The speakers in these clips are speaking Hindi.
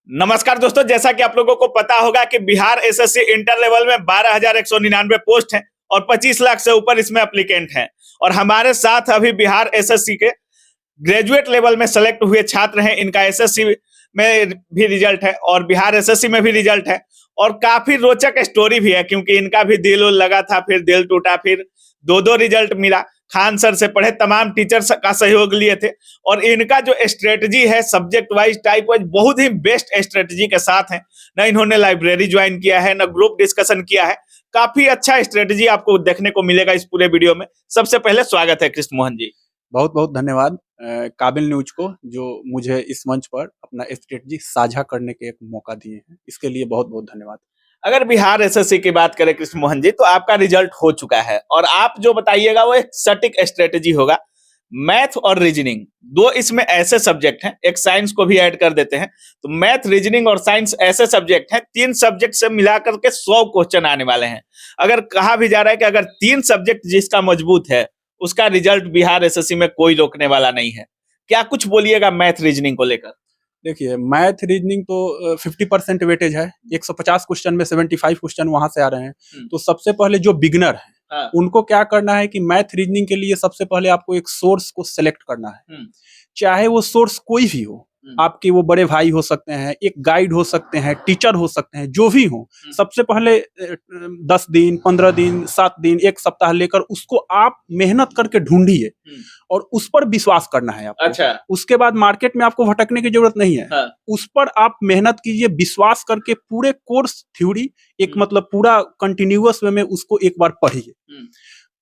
नमस्कार दोस्तों, जैसा कि आप लोगों को पता होगा कि बिहार एसएससी इंटर लेवल में 12,199 पोस्ट हैं और 25 लाख से ऊपर इसमें एप्लीकेंट हैं। और हमारे साथ अभी बिहार एसएससी के ग्रेजुएट लेवल में सेलेक्ट हुए छात्र हैं। इनका एसएससी में भी रिजल्ट है और बिहार एसएससी में भी रिजल्ट है और काफी रोचक स्टोरी भी है, क्योंकि इनका भी दिल लगा था, फिर दिल टूटा, फिर दो रिजल्ट मिला। खान सर से पढ़े, तमाम टीचर्स का सहयोग लिए थे और इनका जो स्ट्रेटजी है सब्जेक्ट वाइज टाइप वाइज बहुत ही बेस्ट स्ट्रेटजी के साथ है। न इन्होंने लाइब्रेरी ज्वाइन किया है, न ग्रुप डिस्कशन किया है। काफी अच्छा स्ट्रेटजी आपको देखने को मिलेगा इस पूरे वीडियो में। सबसे पहले स्वागत है कृष्ण मोहन जी। बहुत बहुत धन्यवाद काबिल न्यूज को, जो मुझे इस मंच पर अपना स्ट्रेटजी साझा करने के एक मौका दिए हैं। इसके लिए बहुत बहुत धन्यवाद। अगर बिहार एसएससी की बात करें कृष्ण मोहन जी, तो आपका रिजल्ट हो चुका है और आप जो बताइएगा वो एक सटीक स्ट्रेटजी होगा। मैथ और रीजनिंग दो इसमें ऐसे सब्जेक्ट हैं, एक साइंस को भी ऐड कर देते हैं, तो मैथ, रीजनिंग और साइंस ऐसे सब्जेक्ट हैं, तीन सब्जेक्ट से मिलाकर के 100 क्वेश्चन आने वाले हैं। अगर कहा भी जा रहा है कि अगर तीन सब्जेक्ट जिसका मजबूत है उसका रिजल्ट बिहार एसएससी में कोई रोकने वाला नहीं है। क्या कुछ बोलिएगा मैथ रीजनिंग को लेकर? देखिए, मैथ रीजनिंग तो 50% वेटेज है। 150 क्वेश्चन में 75 क्वेश्चन वहां से आ रहे हैं। तो सबसे पहले जो बिगनर है उनको क्या करना है कि मैथ रीजनिंग के लिए सबसे पहले आपको एक सोर्स को सिलेक्ट करना है। चाहे वो सोर्स कोई भी हो, आपके वो बड़े भाई हो सकते हैं, एक गाइड हो सकते हैं, टीचर हो सकते हैं, जो भी हो। सबसे पहले 10 दिन, 15 दिन, 7 दिन, एक सप्ताह लेकर उसको आप मेहनत करके ढूंढिए और उस पर विश्वास करना है आपको। अच्छा। उसके बाद मार्केट में आपको भटकने की जरूरत नहीं है। हाँ। उस पर आप मेहनत कीजिए, विश्वास करके पूरे कोर्स थ्योरी एक मतलब पूरा कंटिन्यूअस वे में उसको एक बार पढ़िए।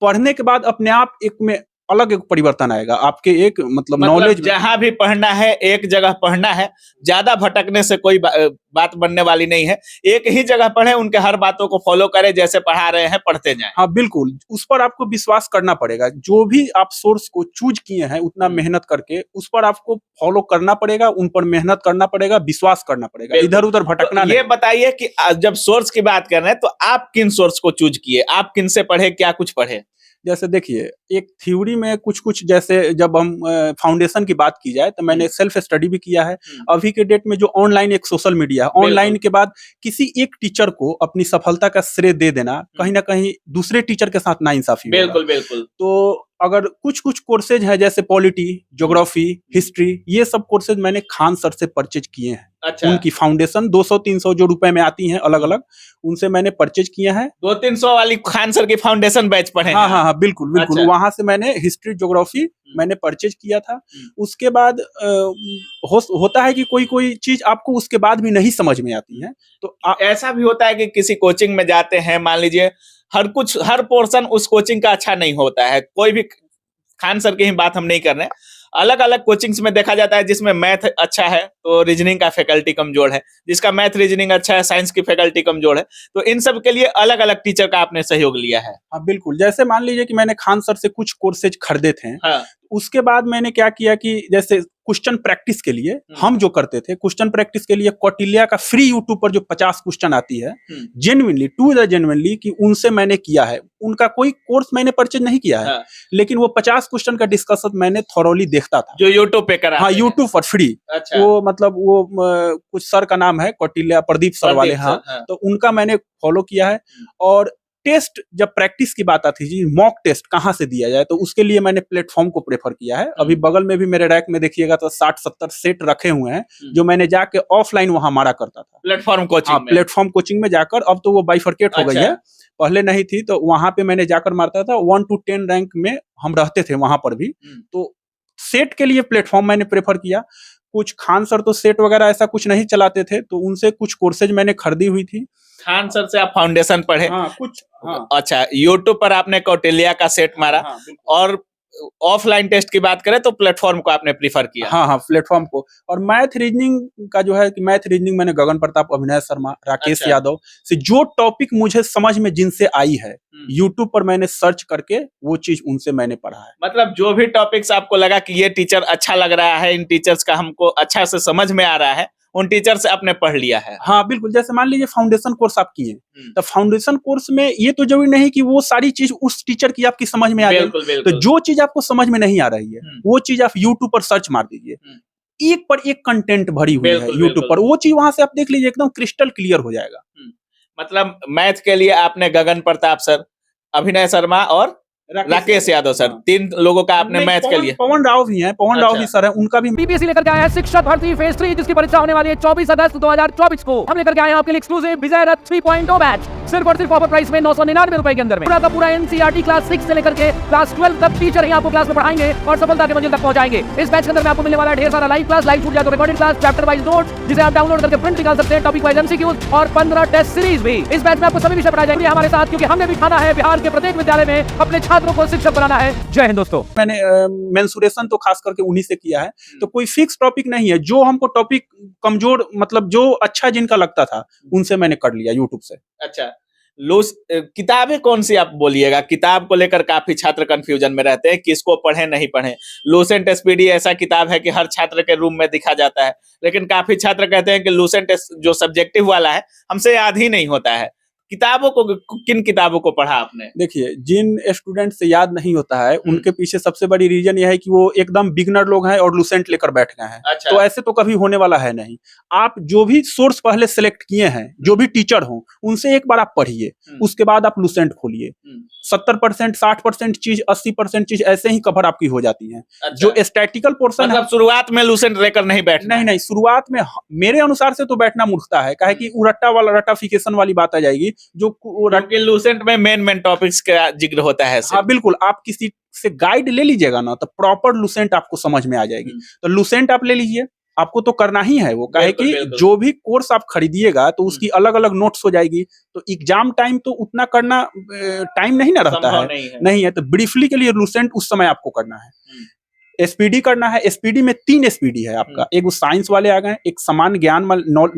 पढ़ने के बाद अपने आप एक में अलग एक परिवर्तन आएगा आपके एक मतलब नॉलेज। जहां भी पढ़ना है एक जगह पढ़ना है, ज्यादा भटकने से कोई बात बनने वाली नहीं है। एक ही जगह पढ़े, उनके हर बातों को फॉलो करें, जैसे पढ़ा रहे हैं पढ़ते जाएं। हाँ बिल्कुल, उस पर आपको विश्वास करना पड़ेगा। जो भी आप सोर्स को चूज किए हैं उतना मेहनत करके उस पर आपको फॉलो करना पड़ेगा, उन पर मेहनत करना पड़ेगा, विश्वास करना पड़ेगा, इधर उधर भटकना नहीं। ये बताइए कि जब सोर्स की बात कर रहे हैं तो आप किन सोर्स को चूज किए, आप किन से पढ़े, क्या कुछ पढ़े? जैसे देखिए, एक थ्योरी में कुछ जैसे जब हम फाउंडेशन की बात की जाए तो मैंने सेल्फ स्टडी भी किया है। अभी के डेट में जो ऑनलाइन एक सोशल मीडिया, ऑनलाइन के बाद किसी एक टीचर को अपनी सफलता का श्रेय दे देना कहीं ना कहीं दूसरे टीचर के साथ नाइंसाफी होगा। बिल्कुल बिल्कुल। तो अगर कुछ कोर्सेज है जैसे पॉलिटी, ज्योग्राफी, हिस्ट्री, ये सब कोर्सेज मैंने खान सर से परचेज किए हैं। अच्छा। उनकी फाउंडेशन 200-300 जो रुपए में आती हैं अलग अलग, उनसे मैंने परचेज किया है। 200-300 वाली खान सर की फाउंडेशन बैच पढ़े? हाँ, बिल्कुल बिल्कुल। अच्छा। वहां से मैंने हिस्ट्री, ज्योग्राफी मैंने परचेज किया था। उसके बाद होता है कि कोई चीज आपको उसके बाद भी नहीं समझ में आती है, तो ऐसा भी होता है कि किसी कोचिंग में जाते हैं, मान लीजिए हर पोर्शन उस कोचिंग का अच्छा नहीं होता है। कोई भी खान सर की ही बात हम नहीं कर रहे हैं, अलग अलग कोचिंग्स में देखा जाता है जिसमें मैथ अच्छा है तो रीजनिंग का फैकल्टी कमजोर है, जिसका मैथ रीजनिंग अच्छा है साइंस की फैकल्टी कमजोर है। तो इन सब के लिए अलग अलग टीचर का आपने सहयोग लिया है? हाँ बिल्कुल। जैसे मान लीजिए कि मैंने खान सर से कुछ कोर्सेज खरीदे थे। हाँ। उसके बाद मैंने क्या किया कि जैसे क्वेश्चन प्रैक्टिस के लिए हम जो करते थे, क्वेश्चन प्रैक्टिस के लिए कौटिल्य का फ्री यूट्यूब पर जो 50 क्वेश्चन आती है, जेन्युइनली कि उनसे मैंने किया है। उनका कोई कोर्स मैंने परचेज नहीं किया है। लेकिन वो 50 क्वेश्चन का डिस्कशन मैंने थॉरोली देखता था, जो यूट्यूब पे करा। हाँ, यूट्यूब पर फ्री। अच्छा। वो मतलब वो कुछ सर का नाम है कौटिल्य, प्रदीप सर वाले। हाँ, तो उनका मैंने फॉलो किया है। और टेस्ट, जब प्रैक्टिस की बात आती जी, मॉक टेस्ट कहाँ से दिया जाए, तो उसके लिए मैंने प्लेटफॉर्म को प्रेफर किया है। अभी बगल में भी मेरे रैक में देखिएगा तो 60-70 सेट रखे हुए हैं जो मैंने जाके ऑफलाइन वहां मारा करता था, प्लेटफॉर्म कोचिंग। हाँ, प्लेटफॉर्म कोचिंग में जाकर। अब तो वो बाइफरकेट हो गई है, पहले नहीं थी। तो वहां पे मैंने जाकर मारता था। 1 to 10 रैंक में हम रहते थे वहां पर भी। तो सेट के लिए प्लेटफॉर्म मैंने प्रेफर किया। कुछ खान सर तो सेट वगैरह ऐसा कुछ नहीं चलाते थे, तो उनसे कुछ कोर्सेज मैंने खरीदी हुई थी। खान सर से आप फाउंडेशन पढ़े? हाँ, कुछ। हाँ। अच्छा, यूट्यूब पर आपने कौटिल्य का सेट मारा। हाँ, और ऑफलाइन टेस्ट की बात करें तो प्लेटफॉर्म को आपने प्रीफर किया? हाँ, प्लेटफॉर्म को। और मैथ रीजनिंग का जो है कि मैथ रीजनिंग मैंने गगन प्रताप, अभिनय शर्मा, राकेश यादव से जो टॉपिक मुझे समझ में जिनसे आई है, यूट्यूब पर मैंने सर्च करके वो चीज उनसे मैंने पढ़ा है। मतलब जो भी टॉपिक्स आपको लगा कि ये टीचर अच्छा लग रहा है, इन टीचर्स का हमको अच्छा से समझ में आ रहा है, उन टीचर से आपने पढ़ लिया है? हाँ बिल्कुल। जैसे मान लीजिए फाउंडेशन कोर्स आप किए, तो फाउंडेशन कोर्स में ये तो जरूरी नहीं कि वो सारी चीज उस टीचर की आपकी समझ में आ जाए। तो जो चीज आपको समझ में नहीं आ रही है वो चीज आप यूट्यूब पर सर्च मार दीजिए। एक पर एक कंटेंट भरी हुई है बिल्कुल, यूट्यूब पर, वो चीज वहां से आप देख लीजिए, एकदम क्रिस्टल क्लियर हो जाएगा। मतलब मैथ के लिए आपने गगन प्रताप सर, अभिनय शर्मा और राकेश यादव सर, हाँ। 3 लोगों का आपने नहीं, मैथ के लिए। पवन राव भी हैं, पवन राव भी सर है, उनका भी बीपीएससी लेकर के आया है शिक्षक भर्ती फेज 3, जिसकी परीक्षा होने वाली है 24 अगस्त 2024 को। हम लेकर के आए हैं आपके लिए एक्सक्लूसिव विजय रथ 3.0 बैच, सिर्फ और सिर्फ ऑफर प्राइस में 999 रुपए के अंदर में। पूरा का पूरा एनसीईआरटी क्लास 6 से लेकर के क्लास 12 तक टीचर ही आपको क्लास में पढ़ाएंगे और सफलता की मंजिल तक पहुंचाएंगे। इस बैच के अंदर में आपको मिलने वाला है ढेर सारा लाइव क्लास, लाइव छूट जाए तो recorded class, chapter wise note जिसे आप डाउनलोड करके प्रिंट निकाल सकते हैं, टॉपिक वाइज एमसीक्यूज और 15 टेस्ट सीरीज भी। इस बैच में आपको सभी विषय पढ़ाए जाएंगे हमारे साथ, क्योंकि हमने भी ठाना है बिहार के प्रत्येक विद्यालय में अपने छात्रों को शिक्षक बनाना है। जय हिंद दोस्तों। मैंने मेंसुरेशन तो खास करके उन्हीं से किया है, तो कोई फिक्स टॉपिक नहीं है, जो हमको टॉपिक कमजोर मतलब जो अच्छा जिनका लगता था उनसे मैंने कर लिया यूट्यूब से। अच्छा, किताबें कौन सी आप बोलिएगा? किताब को लेकर काफी छात्र कंफ्यूजन में रहते हैं, किसको पढ़े नहीं पढ़े। लूसेंट एसपीडी ऐसा किताब है कि हर छात्र के रूम में दिखा जाता है, लेकिन काफी छात्र कहते हैं कि लूसेंट जो सब्जेक्टिव वाला है हमसे याद ही नहीं होता है। किताबों को, किन किताबों को पढ़ा आपने? देखिए, जिन स्टूडेंट से याद नहीं होता है उनके पीछे सबसे बड़ी रीजन यह है कि वो एकदम बिगनर लोग हैं और लूसेंट लेकर बैठ गए हैं। अच्छा। तो ऐसे तो कभी होने वाला है नहीं। आप जो भी सोर्स पहले सिलेक्ट किए हैं, जो भी टीचर हो, उनसे एक बार आप पढ़िए, उसके बाद आप लूसेंट खोलिए। 70%, 60% चीज, 80% चीज ऐसे ही कवर आपकी हो जाती है। अच्छा। जो स्टैटिकल पोर्सन मतलब शुरुआत में लूसेंट लेकर नहीं बैठना? नहीं, शुरुआत में मेरे अनुसार से तो बैठना मूर्खता है, काहे कि रट्टा वाला रटाफिकेशन वाली बात आ जाएगी, जो क्योंकि लूसेंट में मेन टॉपिक्स का जिक्र होता है। हाँ बिल्कुल, आप किसी से गाइड ले लीजिएगा ना तो प्रॉपर लूसेंट आपको समझ में आ जाएगी। तो लूसेंट आप ले लीजिए, आपको तो करना ही है वो, काहे कि जो भी कोर्स आप खरीदिएगा तो उसकी अलग अलग नोट्स हो जाएगी, तो एग्जाम टाइम तो उतना करना टाइम नहीं ना रहता है, नहीं है, तो ब्रीफली के लिए लूसेंट उस समय आपको करना है। एसपीडी करना है, एसपीडी में 3 एसपीडी है आपका, एक साइंस वाले आ गए, एक सामान्य ज्ञान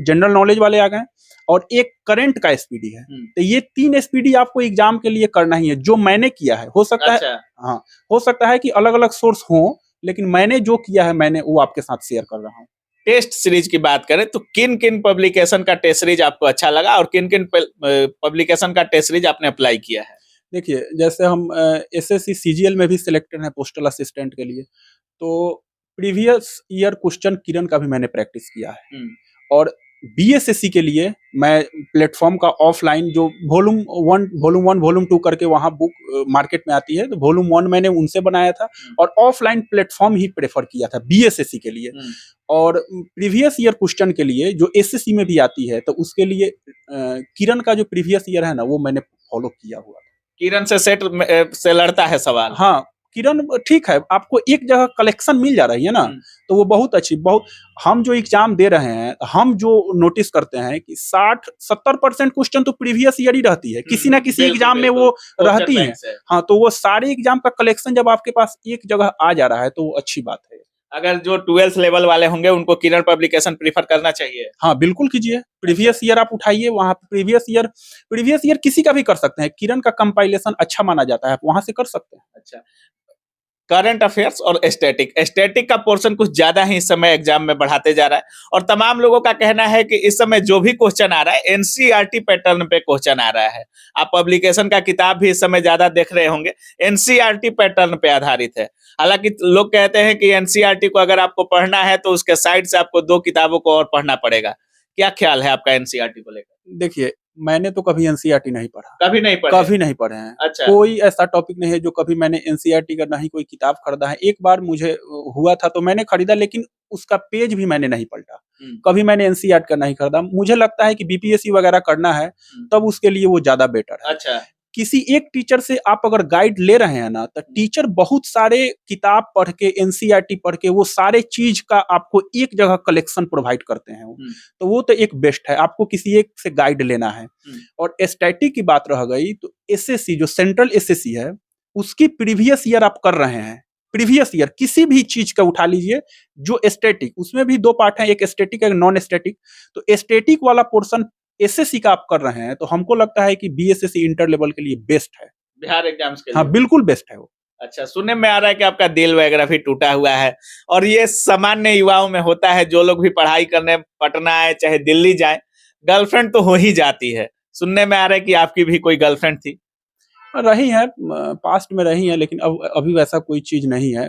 जनरल नॉलेज वाले आ गए, और एक करंट का एसपीडी है। तो ये 3 एसपीडी आपको एग्जाम के लिए करना ही है, जो मैंने किया है। हो सकता है, हाँ, हो सकता है कि अलग अलग सोर्स हो, लेकिन मैंने जो किया है मैंने वो आपके साथ शेयर कर रहा हूँ। टेस्ट सीरीज की बात करें तो किन किन पब्लिकेशन का टेस्ट सीरीज आपको अच्छा लगा और किन किन पब्लिकेशन का टेस्ट सीरीज आपने अप्लाई किया है? देखिए, जैसे हम एसएससी सीजीएल में भी सिलेक्टेड हैं पोस्टल असिस्टेंट के लिए, तो प्रीवियस ईयर क्वेश्चन किरण का भी मैंने प्रैक्टिस किया है। और बीएसएससी के लिए मैं प्लेटफॉर्म का ऑफलाइन जो वॉल्यूम 1 वॉल्यूम 2 करके वहाँ बुक मार्केट में आती है, तो वॉल्यूम 1 मैंने उनसे बनाया था और ऑफलाइन प्लेटफॉर्म ही प्रेफर किया था बीएसएससी के लिए। और प्रीवियस ईयर क्वेश्चन के लिए जो एसएससी में भी आती है, तो उसके लिए किरण का जो प्रीवियस ईयर है ना, वो मैंने फॉलो किया हुआ। किरण से सेट से लड़ता है सवाल? हाँ, किरण ठीक है, आपको एक जगह कलेक्शन मिल जा रही है ना, तो वो बहुत अच्छी। बहुत हम जो एग्जाम दे रहे हैं, हम जो नोटिस करते हैं कि 60-70% क्वेश्चन तो प्रीवियस ईयर ही रहती है, किसी ना किसी एग्जाम में वो रहती है। हाँ, तो वो सारे एग्जाम का कलेक्शन जब आपके पास एक जगह आ जा रहा है तो वो अच्छी बात है। अगर जो 12th लेवल वाले होंगे उनको किरण पब्लिकेशन प्रीफर करना चाहिए? हाँ बिल्कुल कीजिए, प्रीवियस ईयर आप उठाइए, वहाँ प्रीवियस ईयर किसी का भी कर सकते हैं, किरण का कंपाइलेशन अच्छा माना जाता है, आप वहां से कर सकते हैं। अच्छा, करंट अफेयर्स और स्टैटिक का पोर्शन कुछ ज्यादा ही इस समय एग्जाम में बढ़ाते जा रहा है, और तमाम लोगों का कहना है कि इस समय जो भी क्वेश्चन आ रहा है एनसीईआरटी पैटर्न पे क्वेश्चन आ रहा है। आप पब्लिकेशन का किताब भी इस समय ज्यादा देख रहे होंगे, एनसीईआरटी पैटर्न पे आधारित है। हालांकि लोग कहते हैं कि एनसीईआरटी को अगर आपको पढ़ना है तो उसके साइड से आपको 2 किताबों को और पढ़ना पड़ेगा। क्या ख्याल है आपका एनसीईआरटी को लेकर? देखिए, मैंने तो कभी एनसीईआरटी नहीं पढ़ा, कभी नहीं पढ़े हैं। अच्छा। कोई ऐसा टॉपिक नहीं है जो कभी मैंने एनसीईआरटी का, ना ही कोई किताब खरीदा है। एक बार मुझे हुआ था तो मैंने खरीदा, लेकिन उसका पेज भी मैंने नहीं पलटा। कभी मैंने एनसीईआरटी का नहीं खरीदा। मुझे लगता है कि बीपीएससी वगैरह करना है तब उसके लिए वो ज्यादा बेटर है। अच्छा। किसी एक टीचर से आप अगर गाइड ले रहे हैं ना, तो टीचर बहुत सारे किताब पढ़ के, एनसीईआरटी पढ़ के, वो सारे चीज का आपको एक जगह कलेक्शन प्रोवाइड करते हैं। तो वो तो एक बेस्ट है, आपको किसी एक से गाइड लेना है। और स्टैटिक की बात रह गई, तो एसएससी जो सेंट्रल एसएससी है, उसकी प्रीवियस ईयर आप कर रहे हैं, प्रीवियस ईयर किसी भी चीज का उठा लीजिए जो स्टैटिक, उसमें भी 2 पार्ट हैं, एक स्टैटिक एक नॉन स्टैटिक। तो स्टैटिक वाला पोर्शन एसएससी का आप कर रहे हैं, तो हमको लगता है कि बीएसएससी इंटर लेवल के लिए बेस्ट है, बिहार एग्जाम्स के लिए। हाँ बिल्कुल बेस्ट है वो। अच्छा, सुनने में आ रहा है कि आपका दिल वगैरह भी टूटा हुआ है, और ये सामान्य युवाओं में होता है। जो लोग भी पढ़ाई करने पटना आए चाहे दिल्ली जाए, गर्लफ्रेंड तो हो ही जाती है। सुनने में आ रहा है कि आपकी भी कोई गर्लफ्रेंड थी? रही है, पास्ट में रही है, लेकिन अब अभी वैसा कोई चीज नहीं है।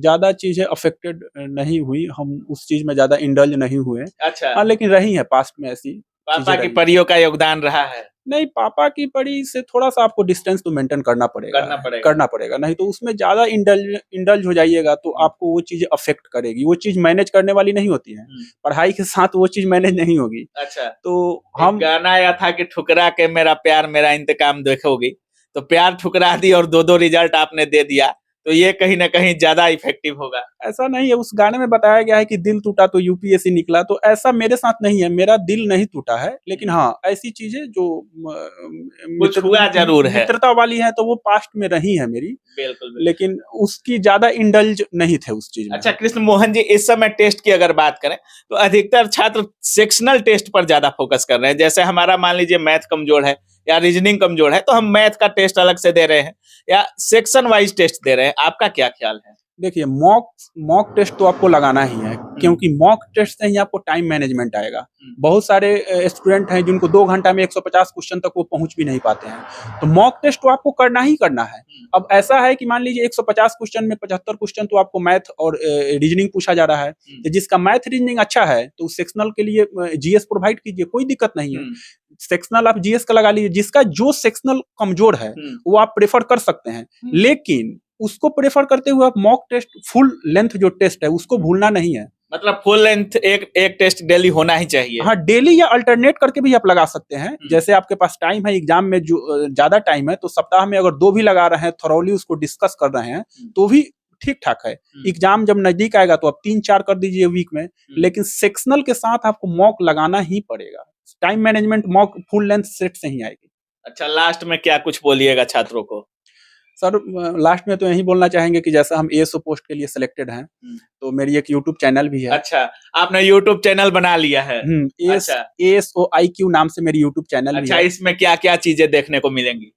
ज्यादा चीजें अफेक्टेड नहीं हुई, हम उस चीज में ज्यादा इंडल्ज नहीं हुए। अच्छा, हाँ, लेकिन रही है पास्ट में ऐसी पापा चीजें की रही। परियों का योगदान रहा है। नहीं, पापा की पड़ी से थोड़ा सा आपको डिस्टेंस तो मेंटेन करना पड़ेगा, करना पड़ेगा, नहीं तो उसमें ज्यादा इंडल्ज हो जाइएगा तो आपको वो चीज अफेक्ट करेगी। वो चीज मैनेज करने वाली नहीं होती है, पढ़ाई के साथ वो चीज मैनेज नहीं होगी। अच्छा, तो हम गाना आया था कि ठुकरा के मेरा प्यार मेरा इंतकाम देखोगी, तो प्यार ठुकरा दी और दो रिजल्ट आपने दे दिया, तो ये कहीं ना कहीं ज्यादा इफेक्टिव होगा। ऐसा नहीं है, उस गाने में बताया गया है कि दिल टूटा तो यूपीएससी निकला, तो ऐसा मेरे साथ नहीं है, मेरा दिल नहीं टूटा है। लेकिन हाँ, ऐसी चीजें जो कुछ हुआ जरूर है, मित्रता वाली है, तो वो पास्ट में रही है मेरी। बिल्कुल। लेकिन उसकी ज्यादा इंडल्ज नहीं थे उस चीज में। अच्छा कृष्ण मोहन जी, इस समय टेस्ट की अगर बात करें तो अधिकतर छात्र सेक्शनल टेस्ट पर ज्यादा फोकस कर रहे हैं। जैसे हमारा मान लीजिए मैथ कमजोर है या रीजनिंग कमजोर है, तो हम मैथ का टेस्ट अलग से दे रहे हैं या सेक्शन वाइज टेस्ट दे रहे हैं। आपका क्या ख्याल है? देखिए, मॉक टेस्ट तो आपको लगाना ही है, क्योंकि मॉक टेस्ट से ही आपको टाइम मैनेजमेंट आएगा। बहुत सारे स्टूडेंट हैं जिनको 2 घंटा में 150 क्वेश्चन तक वो पहुंच भी नहीं पाते हैं, तो मॉक टेस्ट तो आपको करना ही करना है। अब ऐसा है कि मान लीजिए 150 क्वेश्चन में 75 क्वेश्चन तो आपको मैथ और रीजनिंग पूछा जा रहा है, तो जिसका मैथ रीजनिंग अच्छा है तो सेक्शनल के लिए जीएस प्रोवाइड कीजिए, कोई दिक्कत नहीं है। सेक्शनल आप जीएस का लगा लीजिए, जिसका जो सेक्शनल कमजोर है वो आप प्रेफर कर सकते हैं, लेकिन उसको प्रेफर करते हुए आप मॉक टेस्ट फुल लेंथ जो टेस्ट है उसको भूलना नहीं है। मतलब फुल लेंथ एक टेस्ट डेली होना ही चाहिए। हाँ, डेली या अल्टरनेट करके भी आप लगा सकते हैं। जैसे आपके पास टाइम है एग्जाम में, जो ज्यादा टाइम है, तो सप्ताह में अगर 2 भी लगा रहे हैं, थॉरोली उसको डिस्कस कर रहे हैं, तो भी ठीक ठाक है। एग्जाम जब नजदीक आएगा तो आप 3-4 कर दीजिए वीक में, लेकिन सेक्शनल के साथ आपको मॉक लगाना ही पड़ेगा। Time management mock full length set से ही आएगी। अच्छा, लास्ट में क्या कुछ बोलिएगा छात्रों को? सर, लास्ट में तो यही बोलना चाहेंगे कि जैसा हम एएसओ पोस्ट के लिए सिलेक्टेड हैं, तो मेरी एक यूट्यूब चैनल भी है। अच्छा, आपने यूट्यूब चैनल बना लिया है? अच्छा, ASOIQ नाम से मेरी यूट्यूब चैनल भी है। अच्छा, इसमें क्या क्या चीजें देखने को मिलेंगी?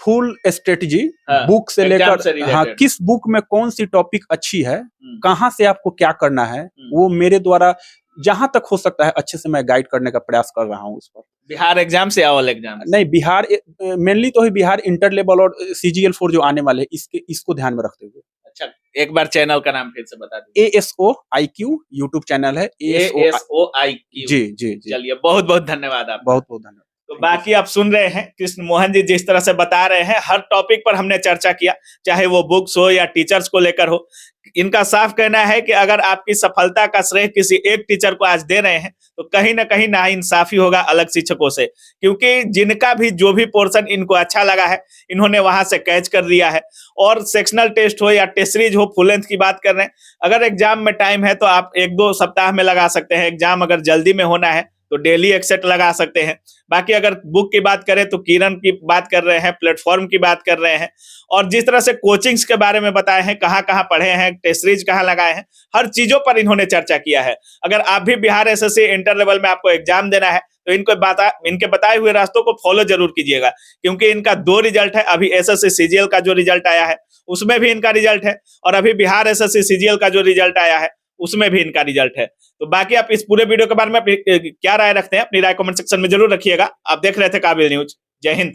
फुल स्ट्रेटजी, बुक से लेकर, हाँ, किस बुक में कौन सी टॉपिक अच्छी है, कहाँ से आपको क्या करना है, वो मेरे द्वारा जहां तक हो सकता है अच्छे से मैं गाइड करने का प्रयास कर रहा हूँ उस पर। बिहार एग्जाम से या ऑल एग्जाम? नहीं, बिहार मेनली तो ही बिहार इंटर लेवल और CGL4 जो आने वाले इसको ध्यान में रखते हुए। अच्छा, एक बार चैनल का नाम फिर से बता दीजिए। ASOIQ यूट्यूब चैनल है। ASOIQ। जी जी जी। चलिए, बहुत बहुत धन्यवाद आपका। बहुत बहुत धन्यवाद। तो बाकी आप सुन रहे हैं कृष्ण मोहन जी जिस तरह से बता रहे हैं, हर टॉपिक पर हमने चर्चा किया, चाहे वो बुक्स हो या टीचर्स को लेकर हो। इनका साफ कहना है कि अगर आपकी सफलता का श्रेय किसी एक टीचर को आज दे रहे हैं तो कहीं ना कहीं नाइंसाफी होगा अलग शिक्षकों से, क्योंकि जिनका भी जो भी पोर्शन इनको अच्छा लगा है इन्होंने वहां से कैच कर दिया है। और सेक्शनल टेस्ट हो या टेस्ट सीरीज हो, फुल लेंथ की बात कर रहे हैं, अगर एग्जाम में टाइम है तो आप 1-2 सप्ताह में लगा सकते हैं। एग्जाम अगर जल्दी में होना है तो डेली एक सेट लगा सकते हैं। बाकी अगर बुक की बात करें तो किरण की बात कर रहे हैं, प्लेटफॉर्म की बात कर रहे हैं, और जिस तरह से कोचिंग्स के बारे में बताए हैं, कहाँ कहाँ पढ़े हैं, टेस्ट सीरीज कहाँ लगाए हैं, हर चीजों पर इन्होंने चर्चा किया है। अगर आप भी बिहार एसएससी इंटर लेवल में आपको एग्जाम देना है तो इनके बताए हुए रास्तों को फॉलो जरूर कीजिएगा, क्योंकि इनका 2 रिजल्ट है। अभी एसएससी सीजीएल का जो रिजल्ट आया है उसमें भी इनका रिजल्ट है, और अभी बिहार एसएससी सीजीएल का जो रिजल्ट आया है उसमें भी इनका रिजल्ट है। तो बाकी आप इस पूरे वीडियो के बारे में क्या राय रखते हैं, अपनी राय कमेंट सेक्शन में जरूर रखिएगा। आप देख रहे थे काबिल न्यूज। जय हिंद।